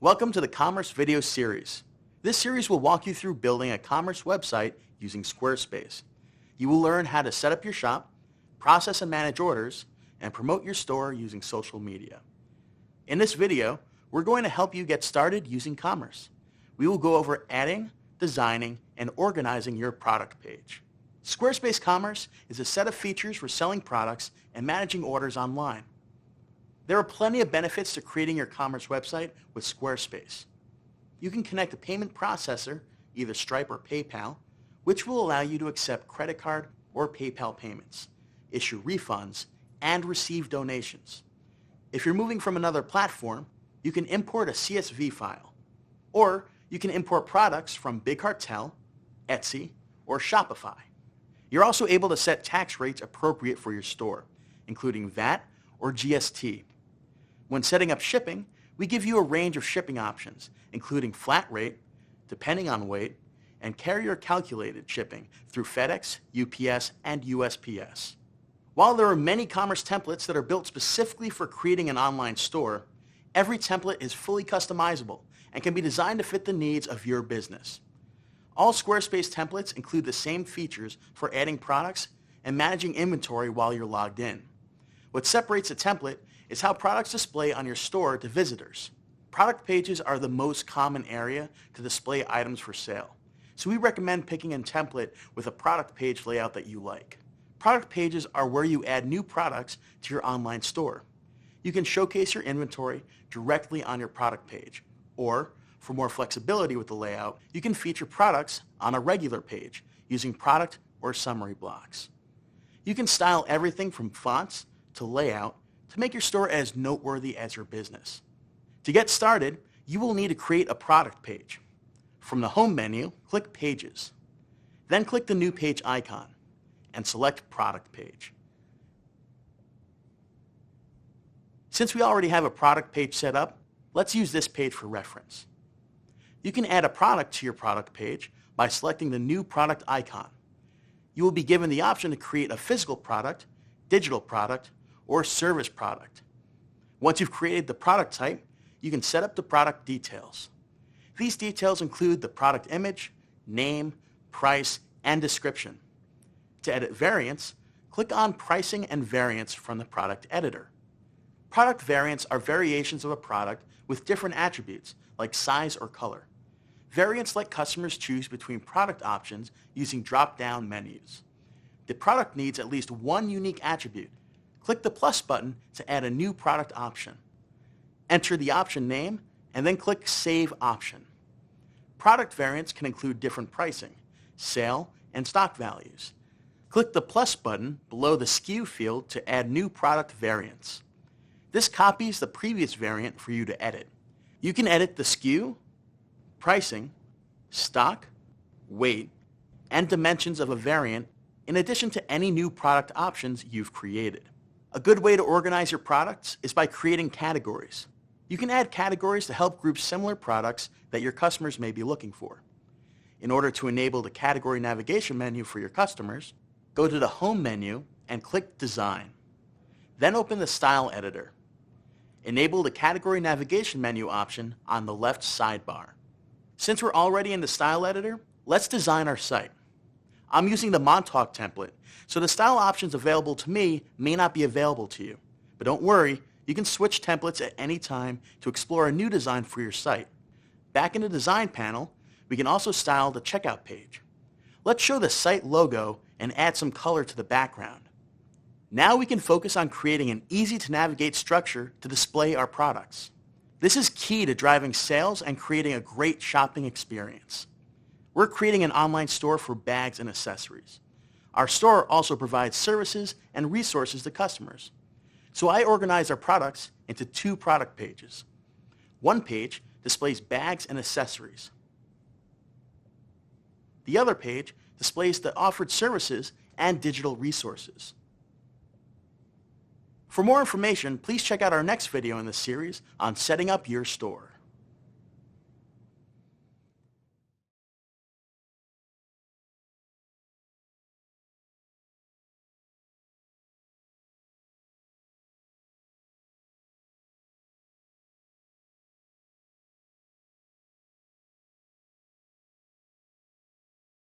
Welcome to the Commerce video series. This series will walk you through building a commerce website using Squarespace. You will learn how to set up your shop, process and manage orders, and promote your store using social media. In this video, we're going to help you get started using commerce. We will go over adding, designing, and organizing your product page. Squarespace Commerce is a set of features for selling products and managing orders online. There are plenty of benefits to creating your commerce website with Squarespace. You can connect a payment processor, either Stripe or PayPal, which will allow you to accept credit card or PayPal payments, issue refunds, and receive donations. If you're moving from another platform, you can import a CSV file. Or you can import products from Big Cartel, Etsy, or Shopify. You're also able to set tax rates appropriate for your store, including VAT or GST. When setting up shipping, we give you a range of shipping options, including flat rate, depending on weight, and carrier calculated shipping through FedEx, UPS, and USPS. While there are many commerce templates that are built specifically for creating an online store, every template is fully customizable and can be designed to fit the needs of your business. All Squarespace templates include the same features for adding products and managing inventory while you're logged in. What separates a template is how products display on your store to visitors. Product pages are the most common area to display items for sale, so we recommend picking a template with a product page layout that you like. Product pages are where you add new products to your online store. You can showcase your inventory directly on your product page, or for more flexibility with the layout, you can feature products on a regular page using product or summary blocks. You can style everything from fonts to layout to make your store as noteworthy as your business. To get started, you will need to create a product page. From the home menu, click Pages. Then click the New Page icon and select Product Page. Since we already have a product page set up, let's use this page for reference. You can add a product to your product page by selecting the New Product icon. You will be given the option to create a physical product, digital product, or service product. Once you've created the product type, you can set up the product details. These details include the product image, name, price, and description. To edit variants, click on Pricing and Variants from the product editor. Product variants are variations of a product with different attributes like size or color. Variants let customers choose between product options using drop-down menus. The product needs at least one unique attribute. Click the plus button to add a new product option. Enter the option name and then click Save Option. Product variants can include different pricing, sale, and stock values. Click the plus button below the SKU field to add new product variants. This copies the previous variant for you to edit. You can edit the SKU, pricing, stock, weight, and dimensions of a variant in addition to any new product options you've created. A good way to organize your products is by creating categories. You can add categories to help group similar products that your customers may be looking for. In order to enable the category navigation menu for your customers, go to the Home menu and click Design. Then open the Style Editor. Enable the Category Navigation menu option on the left sidebar. Since we're already in the Style Editor, let's design our site. I'm using the Montauk template, so the style options available to me may not be available to you. But don't worry, you can switch templates at any time to explore a new design for your site. Back in the Design panel, we can also style the checkout page. Let's show the site logo and add some color to the background. Now we can focus on creating an easy-to-navigate structure to display our products. This is key to driving sales and creating a great shopping experience. We're creating an online store for bags and accessories. Our store also provides services and resources to customers. So I organize our products into two product pages. One page displays bags and accessories. The other page displays the offered services and digital resources. For more information, please check out our next video in this series on setting up your store.